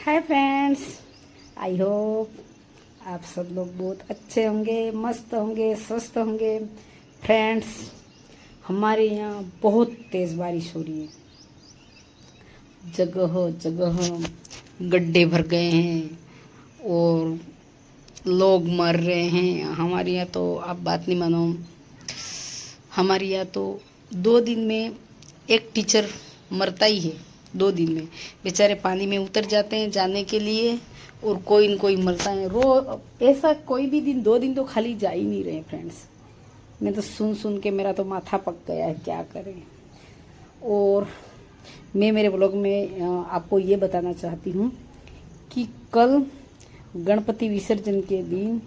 Hi friends, I hope आप सब लोग बहुत अच्छे होंगे, मस्त होंगे, स्वस्थ होंगे। फ्रेंड्स, हमारे यहाँ बहुत तेज़ बारिश हो रही है। जगह जगह गड्ढे भर गए हैं और लोग मर रहे हैं। हमारे यहाँ तो आप बात नहीं मानो, हमारे यहाँ तो 2 दिन में एक टीचर मरता ही है। 2 दिन में बेचारे पानी में उतर जाते हैं जाने के लिए और कोई न कोई मरता है। ऐसा कोई भी दिन 2 दिन तो खाली जा ही नहीं रहे फ्रेंड्स। मैं तो सुन सुन के मेरा तो माथा पक गया है, क्या करें। और मैं मेरे ब्लॉग में आपको ये बताना चाहती हूँ कि कल गणपति विसर्जन के दिन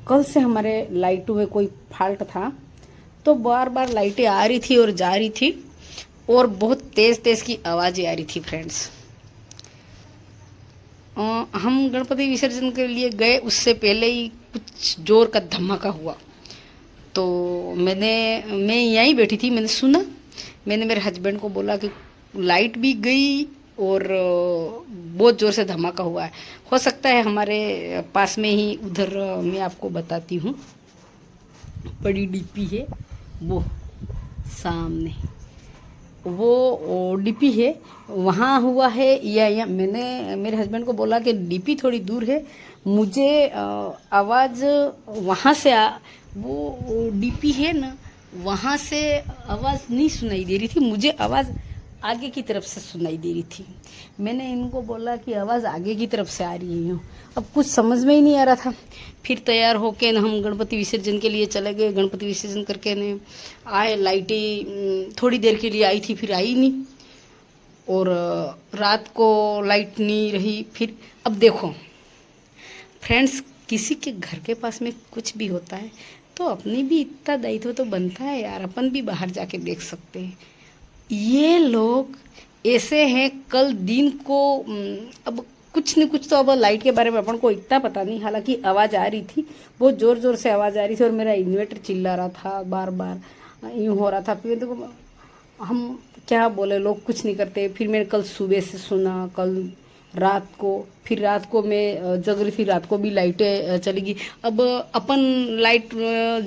कल से हमारे लाइटों में कोई फॉल्ट था, तो बार बार लाइटें आ रही थी और जा रही थी और बहुत तेज़ तेज़ की आवाज़ें आ रही थी फ्रेंड्स। हम गणपति विसर्जन के लिए गए, उससे पहले ही कुछ जोर का धमाका हुआ। तो मैं यहीं बैठी थी, मैंने सुना। मैंने मेरे हस्बैंड को बोला कि लाइट भी गई और बहुत ज़ोर से धमाका हुआ है। हो सकता है हमारे पास में ही उधर, मैं आपको बताती हूँ, बड़ी डीपी है वो सामने, वो डीपी है, वहाँ हुआ है। या मैंने मेरे हस्बैंड को बोला कि डीपी थोड़ी दूर है, मुझे आवाज़ वहाँ से वो डीपी है ना, वहाँ से आवाज़ नहीं सुनाई दे रही थी, मुझे आवाज़ आगे की तरफ से सुनाई दे रही थी। मैंने इनको बोला कि आवाज़ आगे की तरफ से आ रही है। अब कुछ समझ में ही नहीं आ रहा था। फिर तैयार होके न हम गणपति विसर्जन के लिए चले गए। गणपति विसर्जन करके ने आए, लाइटें थोड़ी देर के लिए आई थी, फिर आई नहीं। और रात को लाइट नहीं रही। फिर अब देखो फ्रेंड्स, किसी के घर के पास में कुछ भी होता है तो अपनी भी इतना दायित्व तो बनता है यार, अपन भी बाहर जाके देख सकते हैं। ये लोग ऐसे हैं। कल दिन को अब कुछ न कुछ तो, अब लाइट के बारे में अपन को इतना पता नहीं, हालांकि आवाज़ आ रही थी, बहुत ज़ोर ज़ोर से आवाज़ आ रही थी और मेरा इन्वर्टर चिल्ला रहा था, बार बार यूँ हो रहा था। फिर तो हम क्या बोले, लोग कुछ नहीं करते। फिर मैंने कल सुबह से सुना, कल रात को, फिर रात को मैं जग रही थी, रात को भी लाइटें चली गई। अब अपन लाइट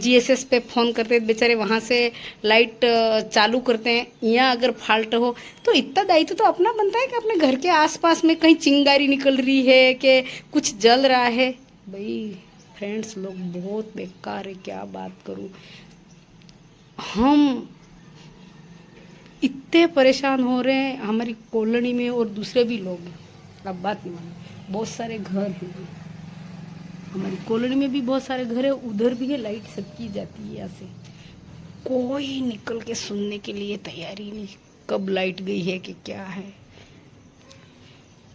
जीएसएस पे फ़ोन करते हैं, बेचारे वहाँ से लाइट चालू करते हैं। यहाँ अगर फॉल्ट हो तो इतना दायित्व तो अपना बनता है कि अपने घर के आसपास में कहीं चिंगारी निकल रही है कि कुछ जल रहा है। भाई फ्रेंड्स, लोग बहुत बेकार है, क्या बात करूँ। हम इतने परेशान हो रहे हैं हमारी कॉलोनी में, और दूसरे भी लोग हैं। अब बात नहीं मानो, बहुत सारे घर हैं हमारी कॉलोनी में भी, बहुत सारे घर है, उधर भी है। लाइट सबकी जाती है यहाँ से, कोई निकल के सुनने के लिए तैयारी नहीं, कब लाइट गई है कि क्या है।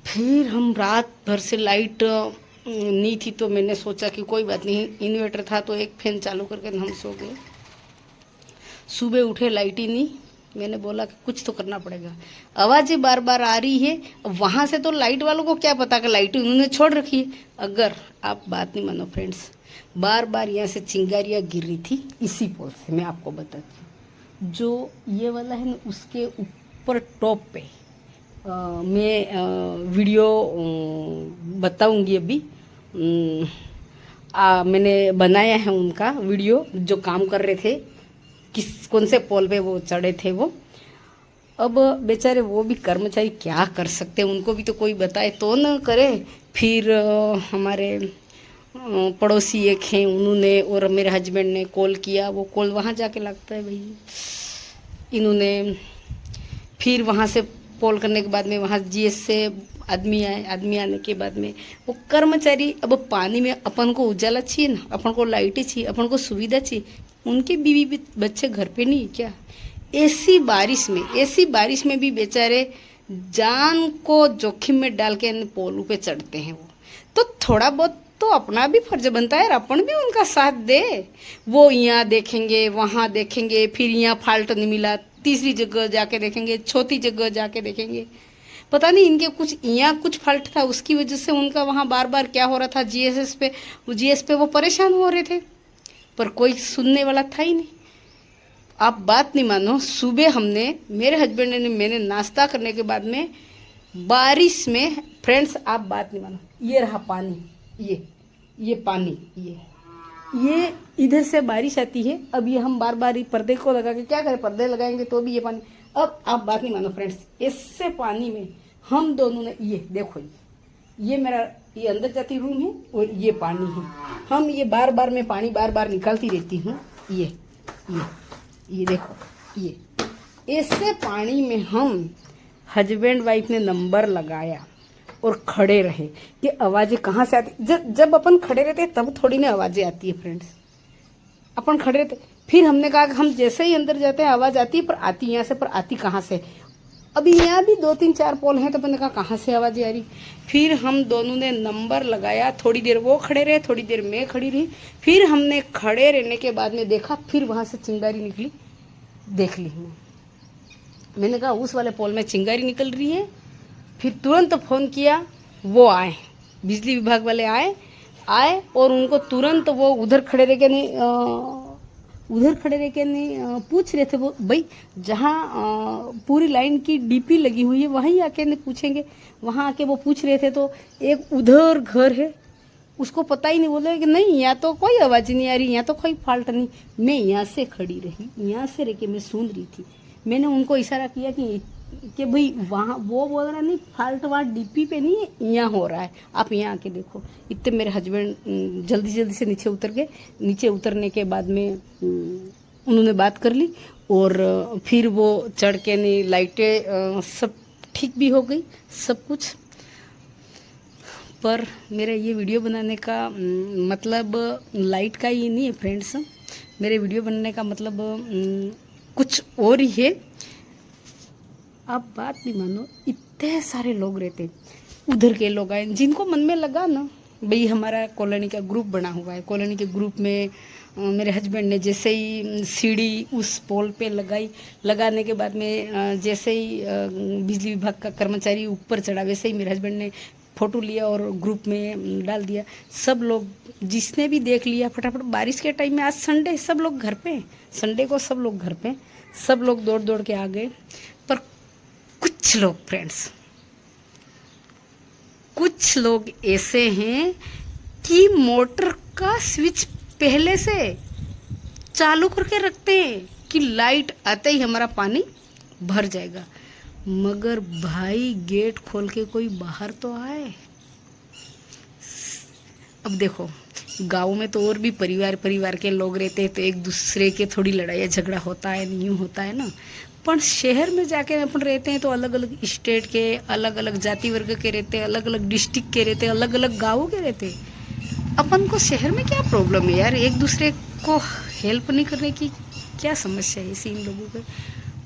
फिर हम रात भर से लाइट नहीं थी तो मैंने सोचा कि कोई बात नहीं, इन्वर्टर था तो एक फैन चालू करके हम सो गए। सुबह उठे, लाइट ही नहीं। मैंने बोला कि कुछ तो करना पड़ेगा, आवाज़ें बार बार आ रही है। अब वहाँ से तो लाइट वालों को क्या पता कि लाइट उन्होंने छोड़ रखी है। अगर आप बात नहीं मानो फ्रेंड्स, बार बार यहाँ से चिंगारियाँ गिर रही थी इसी पोल से। मैं आपको बताती हूँ, जो ये वाला है ना, उसके ऊपर टॉप पे मैं वीडियो बताऊँगी अभी। मैंने बनाया है उनका वीडियो, जो काम कर रहे थे, कौन से पोल पे वो चढ़े थे वो। अब बेचारे वो भी कर्मचारी क्या कर सकते हैं, उनको भी तो कोई बताए तो न करे। फिर हमारे पड़ोसी एक हैं, उन्होंने और मेरे हस्बैंड ने कॉल किया। वो कॉल वहाँ जाके लगता है भाई, इन्होंने फिर वहाँ से कॉल करने के बाद में वहाँ जीएस से आदमी आए। आदमी आने के बाद में वो कर्मचारी, अब पानी में अपन को उजाला चाहिए ना, अपन को लाइटें चाहिए, अपन को सुविधा चाहिए। उनके बीवी बच्चे घर पे नहीं क्या? ऐसी बारिश में भी बेचारे जान को जोखिम में डाल के पोलों पे चढ़ते हैं। वो तो थोड़ा बहुत तो अपना भी फर्ज बनता है, अपन भी उनका साथ दे। वो यहाँ देखेंगे, वहाँ देखेंगे, फिर यहाँ फॉल्ट नहीं मिला, तीसरी जगह जाके देखेंगे, चौथी जगह जाके देखेंगे। पता नहीं इनके कुछ यहाँ कुछ फॉल्ट था, उसकी वजह से उनका वहाँ बार बार क्या हो रहा था, जीएस पे वो परेशान हो रहे थे, पर कोई सुनने वाला था ही नहीं। आप बात नहीं मानो, सुबह हमने, मेरे हस्बैंड ने, मैंने नाश्ता करने के बाद में बारिश में फ्रेंड्स आप बात नहीं मानो, ये रहा पानी, ये पानी, ये इधर से बारिश आती है। अब ये हम बार बार पर्दे को लगा के क्या करें, पर्दे लगाएंगे तो भी ये पानी। अब आप बात नहीं मानो फ्रेंड्स, इससे पानी में हम दोनों ने, ये देखो, ये मेरा ये अंदर जाती रूम है और ये पानी है। हम ये बार बार मैं पानी बार बार निकालती रहती हूँ। ये देखो, ये इससे पानी में हम हस्बैंड वाइफ ने नंबर लगाया और खड़े रहे कि आवाज़ें कहाँ से आती। जब अपन खड़े रहते हैं तब थोड़ी ना आवाज़ें आती है फ्रेंड्स, अपन खड़े रहते। फिर हमने कहा कि हम जैसे ही अंदर जाते हैं आवाज़ आती है, पर आती यहाँ से, पर आती कहाँ से। अभी यहाँ भी 2-3-4 पोल हैं, तो मैंने कहा कहाँ से आवाज़ें आ रही। फिर हम दोनों ने नंबर लगाया, थोड़ी देर वो खड़े रहे, थोड़ी देर मैं खड़ी रही। फिर हमने खड़े रहने के बाद में देखा, फिर वहाँ से चिंगारी निकली, देख ली मैंने कहा उस वाले पोल में चिंगारी निकल रही है। फिर तुरंत फ़ोन किया, वो आए, बिजली विभाग वाले आए और उनको तुरंत वो उधर खड़े रह के नहीं पूछ रहे थे। वो भाई जहाँ पूरी लाइन की डीपी लगी हुई है वहीं आके नहीं पूछेंगे, वहाँ आके वो पूछ रहे थे। तो एक उधर घर है, उसको पता ही नहीं, बोले कि नहीं यहाँ तो कोई आवाज़ नहीं आ रही, यहाँ तो कोई फॉल्ट नहीं। मैं यहाँ से खड़ी रही, यहाँ से रह के मैं सुन रही थी। मैंने उनको इशारा किया कि भाई वहाँ, वो बोल रहा नहीं फॉल्ट वहाँ डीपी पे नहीं है, यहाँ हो रहा है, आप यहाँ आके देखो। इतने मेरे हस्बैंड जल्दी से नीचे उतर गए। नीचे उतरने के बाद में उन्होंने बात कर ली और फिर वो चढ़ के नहीं, लाइटें सब ठीक भी हो गई, सब कुछ। पर मेरा ये वीडियो बनाने का मतलब लाइट का ही नहीं है फ्रेंड्स, मेरे वीडियो बनाने का मतलब कुछ और ही है। आप बात नहीं मानो, इतने सारे लोग रहते, उधर के लोग आए जिनको मन में लगा ना, भाई हमारा कॉलोनी का ग्रुप बना हुआ है। कॉलोनी के ग्रुप में मेरे हस्बैंड ने जैसे ही सीढ़ी उस पोल पे लगाने के बाद में जैसे ही बिजली विभाग का कर्मचारी ऊपर चढ़ा, वैसे ही मेरे हस्बैंड ने फ़ोटो लिया और ग्रुप में डाल दिया। सब लोग जिसने भी देख लिया फटाफट। बारिश के टाइम में, आज संडे, सब लोग घर पे, संडे को सब लोग घर पे, सब लोग दौड़ के आ गए। पर कुछ लोग फ्रेंड्स, कुछ लोग ऐसे हैं कि मोटर का स्विच पहले से चालू करके रखते हैं कि लाइट आते ही हमारा पानी भर जाएगा। मगर भाई गेट खोल के कोई बाहर तो आए। अब देखो गाँव में तो और भी परिवार के लोग रहते हैं, तो एक दूसरे के थोड़ी लड़ाई झगड़ा होता है, नहीं होता है ना। पर शहर में जाके अपन रहते हैं तो अलग अलग स्टेट के, अलग अलग जाति वर्ग के रहते हैं, अलग अलग डिस्ट्रिक्ट के रहते हैं, अलग अलग गाँवों के रहते हैं। अपन को शहर में क्या प्रॉब्लम है यार, एक दूसरे को हेल्प नहीं करने की क्या समस्या है इसी इन लोगों को।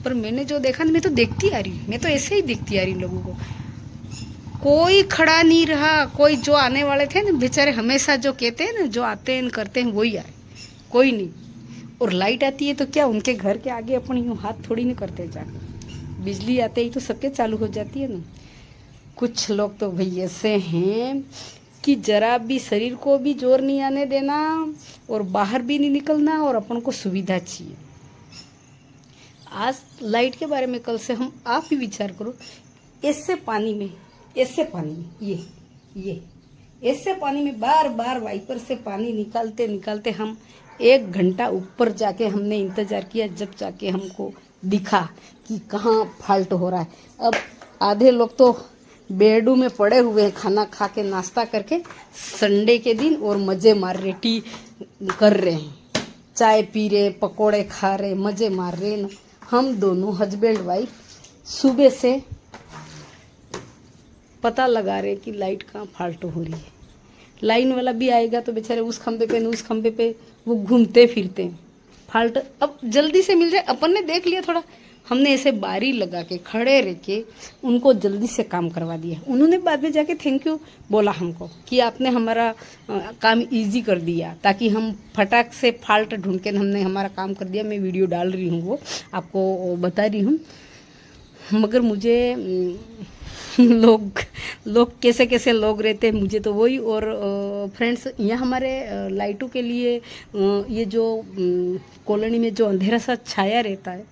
पर मैंने जो देखा, मैं तो देखती आ रही हूँ, मैं तो ऐसे ही देखती आ रही हूँ लोगों को। कोई खड़ा नहीं रहा, कोई जो आने वाले थे ना बेचारे, हमेशा जो कहते हैं ना, जो आते हैं करते हैं वही आए, कोई नहीं। और लाइट आती है तो क्या उनके घर के आगे अपन यूँ हाथ थोड़ी नहीं करते जाके, बिजली आते ही तो सबके चालू हो जाती है ना। कुछ लोग तो भाई ऐसे हैं कि जरा भी शरीर को भी जोर नहीं आने देना और बाहर भी नहीं निकलना, और अपन को सुविधा चाहिए। आज लाइट के बारे में कल से हम आप ही विचार करो, ऐसे पानी में ये ऐसे पानी में बार बार वाइपर से पानी निकालते हम 1 घंटा ऊपर जाके हमने इंतज़ार किया, जब जाके हमको दिखा कि कहाँ फॉल्ट हो रहा है। अब आधे लोग तो बेडू में पड़े हुए हैं, खाना खा के नाश्ता करके संडे के दिन, और मज़े मार रहे, टी कर रहे हैं, चाय पी रहे, पकोड़े खा रहे, मज़े मार रहे ना। हम दोनों हस्बैंड वाइफ सुबह से पता लगा रहे कि लाइट कहाँ फॉल्ट हो रही है। लाइन वाला भी आएगा तो बेचारे उस खंबे पे न उस खंबे पे वो घूमते फिरते हैं। फॉल्ट अब जल्दी से मिल जाए, अपन ने देख लिया थोड़ा, हमने ऐसे बारी लगा के खड़े रह के उनको जल्दी से काम करवा दिया। उन्होंने बाद में जाके थैंक यू बोला हमको कि आपने हमारा काम इजी कर दिया, ताकि हम फटाक से फॉल्ट ढूंढ के हमने हमारा काम कर दिया। मैं वीडियो डाल रही हूँ, वो आपको बता रही हूँ। मगर मुझे लोग कैसे लोग रहते हैं मुझे तो वही। और फ्रेंड्स, यहाँ हमारे लाइटों के लिए ये जो कॉलोनी में जो अंधेरा सा छाया रहता है,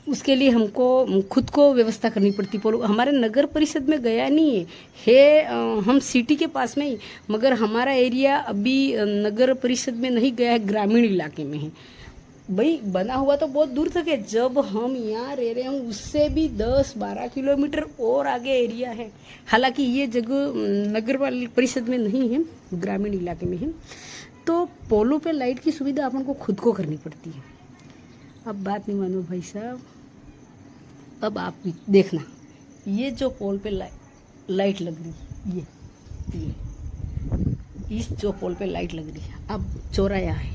उसके लिए हमको खुद को व्यवस्था करनी पड़ती। पोलो हमारे नगर परिषद में गया नहीं है, हम सिटी के पास में ही, मगर हमारा एरिया अभी नगर परिषद में नहीं गया है, ग्रामीण इलाके में है। भाई बना हुआ तो बहुत दूर तक है, जब हम यहाँ रह रहे हैं उससे भी 10-12 किलोमीटर और आगे एरिया है। हालांकि ये जगह नगर परिषद में नहीं है, ग्रामीण इलाके में है। तो पोलो पे लाइट की सुविधा अपन को खुद को करनी पड़ती है। अब बात नहीं मानो भाई साहब, अब आप देखना, ये जो पोल पे लाइट लग रही, ये इस जो पोल पे लाइट लग रही है, अब चौराया है,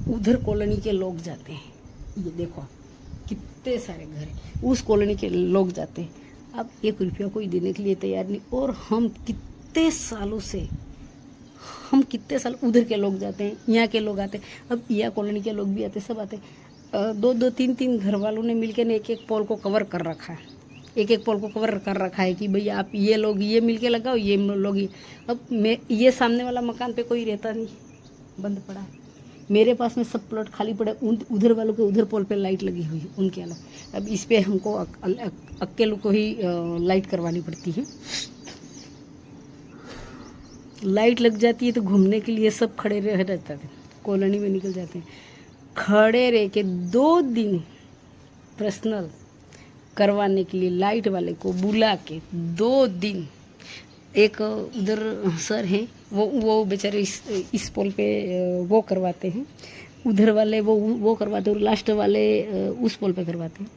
उधर कॉलोनी के लोग जाते हैं। ये देखो कितने सारे घर हैं, उस कॉलोनी के लोग जाते हैं। अब 1 रुपया कोई देने के लिए तैयार नहीं। और हम कितने साल उधर के लोग जाते हैं, यहाँ के लोग आते हैं, अब यहाँ कॉलोनी के लोग भी आते, सब आते हैं। 2-2, 3-3 घर वालों ने मिलकर एक पोल को कवर कर रखा है, एक पोल को कवर कर रखा है कि भाई आप ये लोग ये मिलके लगाओ, ये लोग ये। अब मैं ये सामने वाला मकान पे कोई रहता नहीं, बंद पड़ा है। मेरे पास में सब प्लॉट खाली पड़े, उधर वालों के उधर पोल पे लाइट लगी हुई है, उनके अलग। अब इस पे हमको अकेले को ही लाइट करवानी पड़ती है। लाइट लग जाती है तो घूमने के लिए सब खड़े रह जाते हैं, कॉलोनी में निकल जाते हैं। खड़े रह के 2 दिन पर्सनल करवाने के लिए लाइट वाले को बुला के 2 दिन, एक उधर सर हैं, वो बेचारे इस पोल पे वो करवाते हैं, उधर वाले वो करवाते हैं, और लास्ट वाले उस पोल पे करवाते हैं।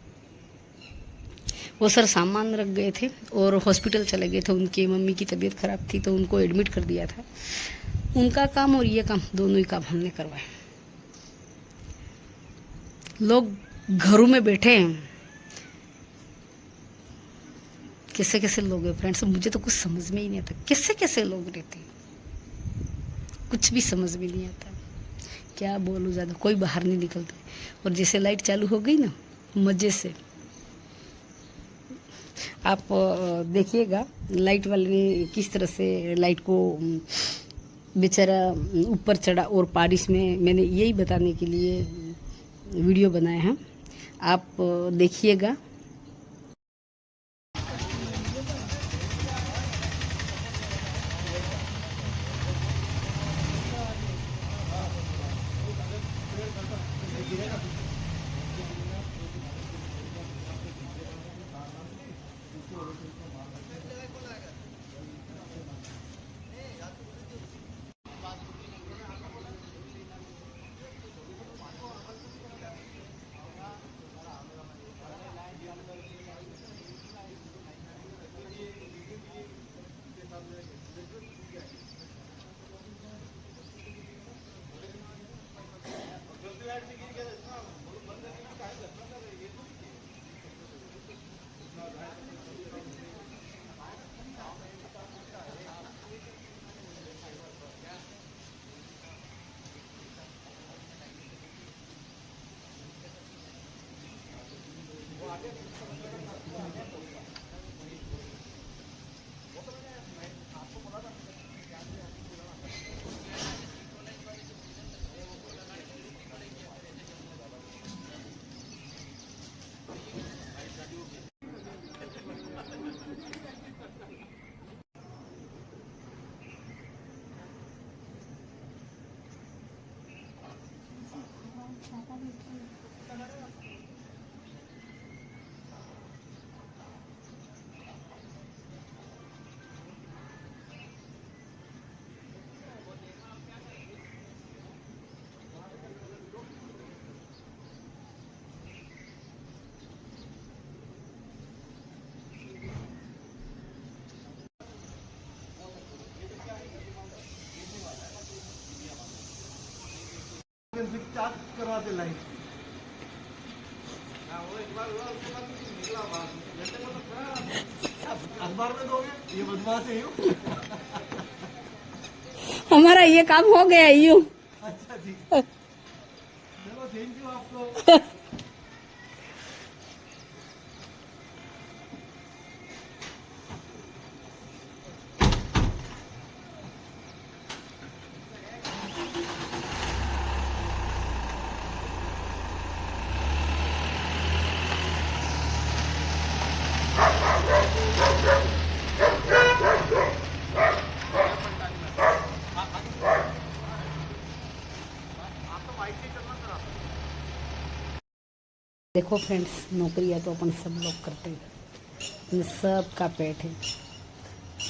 वो सर सामान रख गए थे और हॉस्पिटल चले गए थे, उनकी मम्मी की तबीयत खराब थी तो उनको एडमिट कर दिया था। उनका काम और ये काम, दोनों ही काम हमने करवाए। लोग घरों में बैठे हैं, कैसे कैसे लोग हैं फ्रेंड्स, मुझे तो कुछ समझ में ही नहीं आता कैसे कैसे लोग रहते हैं, कुछ भी समझ में नहीं आता। क्या बोलूँ, ज़्यादा कोई बाहर नहीं निकलता। और जैसे लाइट चालू हो गई ना, मज़े से आप देखिएगा लाइट वाले ने किस तरह से लाइट को बेचारा ऊपर चढ़ा। और बारिश में मैंने यही बताने के लिए वीडियो बनाया है, आप देखिएगा। चार्ज करवाते लाइट अखबार में दोगे, ये बदमाश है यूं। हमारा ये काम हो गया यूं। अच्छा जी, चलो थैंक यू आपको। देखो फ्रेंड्स, नौकरियां तो अपन सब लोग करते हैं, इन सब का पेट है,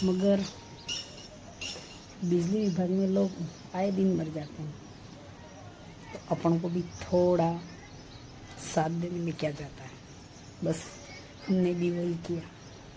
मगर बिजली विभाग में लोग आए दिन मर जाते हैं, तो अपन को भी थोड़ा साथ देने में क्या जाता है। बस हमने भी वही किया।